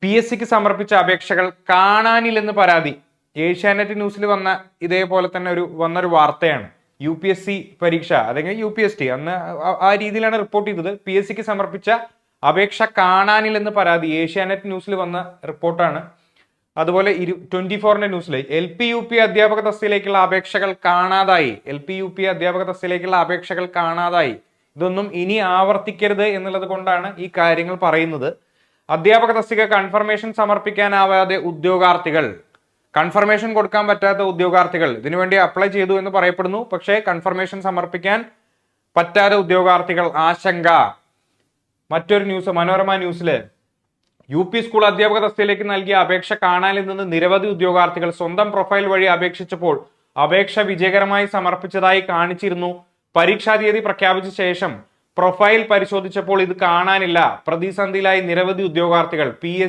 PSCക്ക് സമർപ്പിച്ച അപേക്ഷകൾ കാണാനില്ലെന്ന് പരാതി. ഏഷ്യാനെറ്റ് ന്യൂസിൽ വന്ന ഇതേപോലെ തന്നെ വന്നൊരു വാർത്തയാണ്. UPSC പരീക്ഷ അല്ലെങ്കിൽ UPSC അന്ന് ആ രീതിയിലാണ് റിപ്പോർട്ട് ചെയ്തത്. PSCക്ക് സമർപ്പിച്ച അപേക്ഷ കാണാനില്ലെന്ന് പരാതി. ഏഷ്യാനെറ്റ് ന്യൂസിൽ വന്ന റിപ്പോർട്ടാണ്. അതുപോലെ 24ന്റെ ന്യൂസിൽ LP-UP അധ്യാപക തസ്തികയിലേക്കുള്ള അപേക്ഷകൾ കാണാതായി. LP-UP അധ്യാപക തസ്തികയിലേക്കുള്ള അപേക്ഷകൾ കാണാതായി. ഇതൊന്നും ഇനി ആവർത്തിക്കരുത് എന്നുള്ളത് കൊണ്ടാണ് ഈ കാര്യങ്ങൾ പറയുന്നത്. അധ്യാപക തസ്തിക കൺഫർമേഷൻ സമർപ്പിക്കാനാവാതെ ഉദ്യോഗാർത്ഥികൾ, കൺഫർമേഷൻ കൊടുക്കാൻ പറ്റാത്ത ഉദ്യോഗാർത്ഥികൾ ഇതിനുവേണ്ടി അപ്ലൈ ചെയ്തു എന്ന് പറയപ്പെടുന്നു. പക്ഷേ കൺഫർമേഷൻ സമർപ്പിക്കാൻ പറ്റാത്ത ഉദ്യോഗാർത്ഥികൾ ആശങ്ക. മറ്റൊരു ന്യൂസ് മനോരമ ന്യൂസില് UP സ്കൂൾ അധ്യാപക തസ്തികയിലേക്ക് നൽകിയ അപേക്ഷ കാണാനിൽ നിന്ന് നിരവധി ഉദ്യോഗാർത്ഥികൾ സ്വന്തം പ്രൊഫൈൽ വഴി അപേക്ഷിച്ചപ്പോൾ അപേക്ഷ വിജയകരമായി സമർപ്പിച്ചതായി കാണിച്ചിരുന്നു. പരീക്ഷാ തീയതി പ്രഖ്യാപിച്ച ശേഷം പ്രൊഫൈൽ പരിശോധിച്ചപ്പോൾ ഇത് കാണാനില്ല. പ്രതിസന്ധിയിലായി നിരവധി ഉദ്യോഗാർത്ഥികൾ.